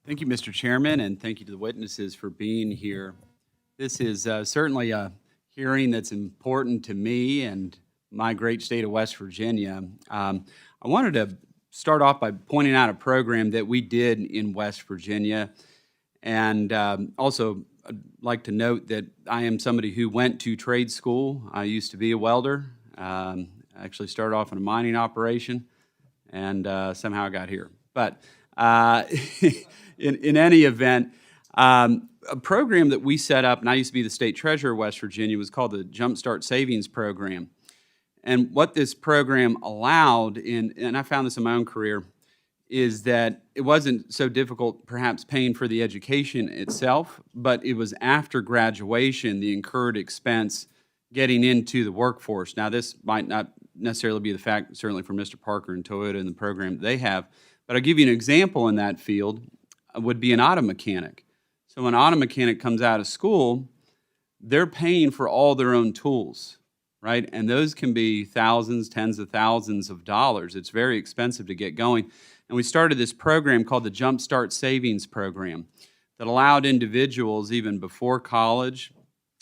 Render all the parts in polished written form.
Thank you, Mr. Chairman, and thank you to the witnesses for being here. This is certainly a hearing that's important to me and my great state of West Virginia. I wanted to start off by pointing out a program that we did in West Virginia, and also I'd like to note that I am somebody who went to trade school. I used to be a welder. I actually started off in a mining operation, and somehow I got here. But in any event, a program that we set up, and I used to be the state treasurer of West Virginia, was called the Jumpstart Savings Program. And what this program allowed, and I found this in my own career, is that it wasn't so difficult perhaps paying for the education itself, but it was after graduation, the incurred expense getting into the workforce. Now, this might not necessarily be the fact, certainly for Mr. Parker and Toyota and the program that they have, but I'll give you an example in that field would be an auto mechanic. So when an auto mechanic comes out of school, they're paying for all their own tools, right? And those can be thousands, tens of thousands of dollars. It's very expensive to get going. And we started this program called the Jumpstart Savings Program that allowed individuals even before college,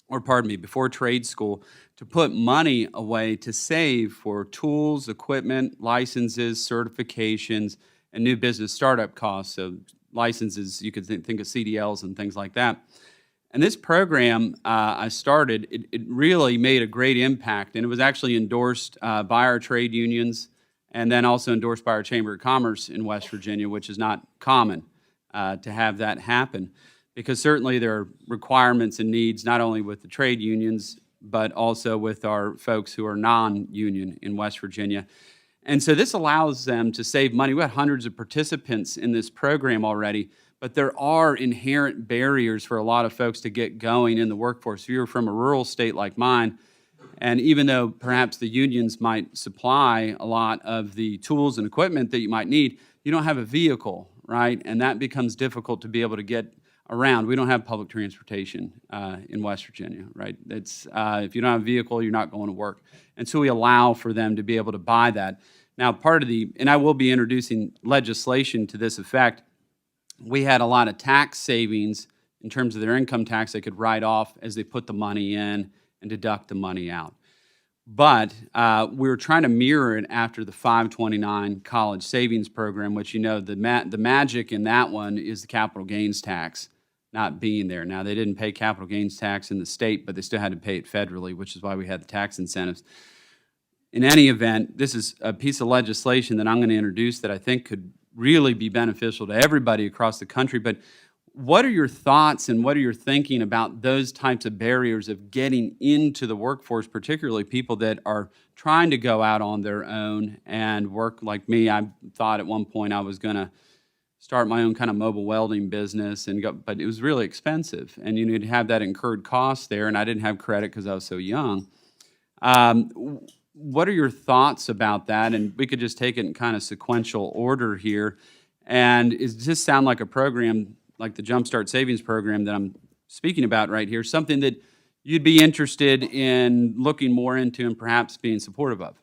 or pardon me, before trade school, to put money away to save for tools, equipment, licenses, certifications, and new business startup costs. So licenses, you could think of CDLs and things like that. And this program I started, it really made a great impact, and it was actually endorsed by our trade unions and then also endorsed by our Chamber of Commerce in West Virginia, which is not common to have that happen, because certainly there are requirements and needs not only with the trade unions, but also with our folks who are non-union in West Virginia. And so this allows them to save money. We had hundreds of participants in this program already, but there are inherent barriers for a lot of folks to get going in the workforce. If you're from a rural state like mine, and even though perhaps the unions might supply a lot of the tools and equipment that you might need, you don't have a vehicle, right? And that becomes difficult to be able to get around. We don't have public transportation in West Virginia, right? It's, if you don't have a vehicle, you're not going to work. And so we allow for them to be able to buy that. Now, part of the, and I will be introducing legislation to this effect, we had a lot of tax savings in terms of their income tax they could write off as they put the money in and deduct the money out. But we were trying to mirror it after the 529 college savings program, which, you know, the magic in that one is the capital gains tax not being there. Now, they didn't pay capital gains tax in the state, but they still had to pay it federally, which is why we had the tax incentives. In any event, this is a piece of legislation that I'm going to introduce that I think could really be beneficial to everybody across the country. But what are your thoughts and what are your thinking about those types of barriers of getting into the workforce, particularly people that are trying to go out on their own and work like me? I thought at one point I was going to start my own kind of mobile welding business, and go, but it was really expensive, and you need to have that incurred cost there, and I didn't have credit because I was so young. What are your thoughts about that? And we could just take it in kind of sequential order here. And does this sound like a program like the Jumpstart Savings Program that I'm speaking about right here, something that you'd be interested in looking more into and perhaps being supportive of?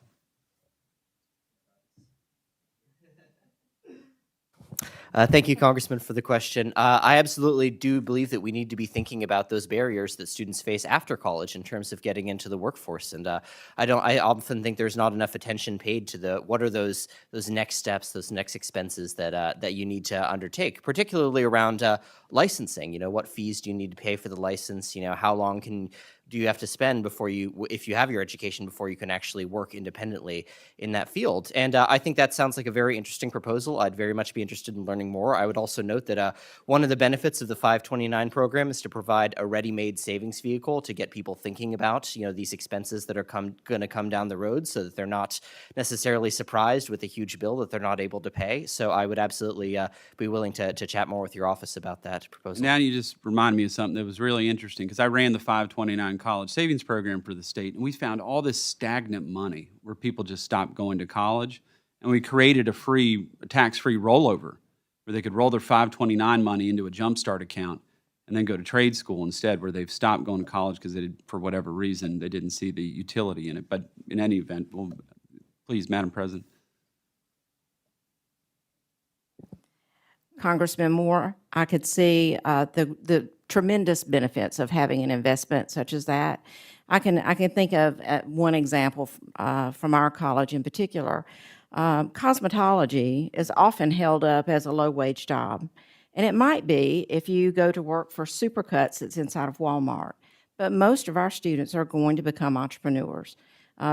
Thank you, Congressman, for the question. I absolutely do believe that we need to be thinking about those barriers that students face after college in terms of getting into the workforce. And I often think there's not enough attention paid to what are those next steps, those next expenses that you need to undertake, particularly around licensing. You know, what fees do you need to pay for the license? You know, how long do you have to spend before if you have your education, before you can actually work independently in that field? And I think that sounds like a very interesting proposal. I'd very much be interested in learning more. I would also note that one of the benefits of the 529 program is to provide a ready-made savings vehicle to get people thinking about, you know, these expenses that are going to come down the road, so that they're not necessarily surprised with a huge bill that they're not able to pay. So I would absolutely be willing to chat more with your office about that proposal. Now you just remind me of something that was really interesting, because I ran the 529 college savings program for the state, and we found all this stagnant money where people just stopped going to college, and we created a tax-free rollover where they could roll their 529 money into a Jumpstart account and then go to trade school instead, where they've stopped going to college because for whatever reason, they didn't see the utility in it. But in any event, please, Madam President. Congressman Moore, I could see the tremendous benefits of having an investment such as that. I can think of one example from our college in particular. Cosmetology is often held up as a low-wage job, and it might be if you go to work for Supercuts that's inside of Walmart. But most of our students are going to become entrepreneurs.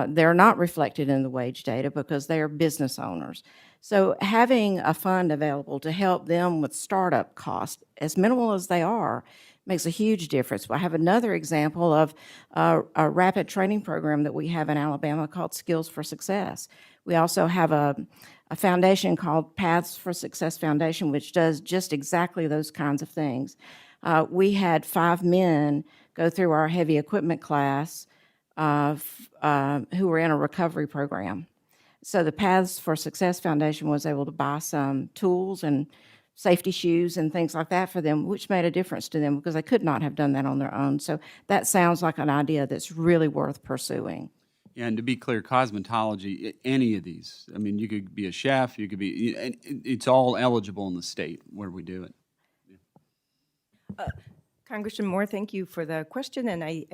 They're not reflected in the wage data because they are business owners. So having a fund available to help them with startup costs, as minimal as they are, makes a huge difference. I have another example of a rapid training program that we have in Alabama called Skills for Success. We also have a foundation called Paths for Success Foundation, which does just exactly those kinds of things. We had 5 men go through our heavy equipment class who were in a recovery program. So the Paths for Success Foundation was able to buy some tools and safety shoes and things like that for them, which made a difference to them because they could not have done that on their own. So that sounds like an idea that's really worth pursuing. Yeah, and to be clear, cosmetology, any of these, I mean, you could be a chef, you could be, it's all eligible in the state where we do it. Congressman Moore, thank you for the question, and I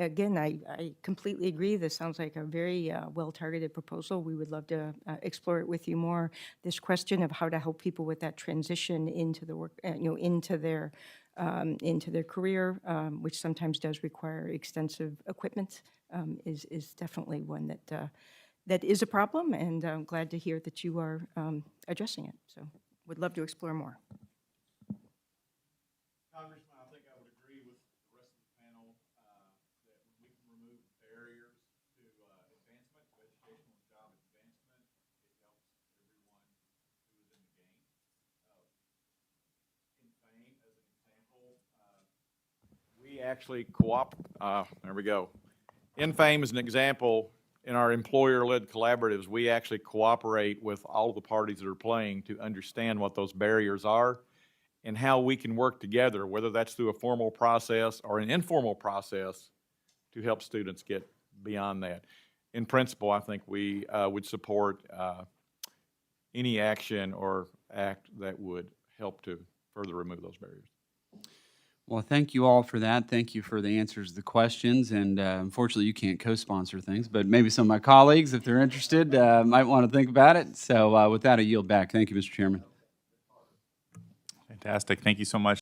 completely agree. This sounds like a very well-targeted proposal. We would love to explore it with you more. This question of how to help people with that transition into the work, into their career, which sometimes does require extensive equipment, is definitely one that is a problem, and I'm glad to hear that you are addressing it. So, would love to explore more. Congressman, I think I would agree with the rest of the panel that when we can remove barriers to advancement, to educational and job advancement, it helps everyone who is in the game. In Fame, as an example, we actually there we go. In Fame, as an example, in our employer-led collaboratives, we actually cooperate with all of the parties that are playing to understand what those barriers are and how we can work together, whether that's through a formal process or an informal process, to help students get beyond that. In principle, I think we would support any action or act that would help to further remove those barriers. Well, thank you all for that. Thank you for the answers to the questions. And unfortunately, you can't co-sponsor things, but maybe some of my colleagues, if they're interested, might want to think about it. So with that, I yield back. Thank you, Mr. Chairman. Fantastic. Thank you so much.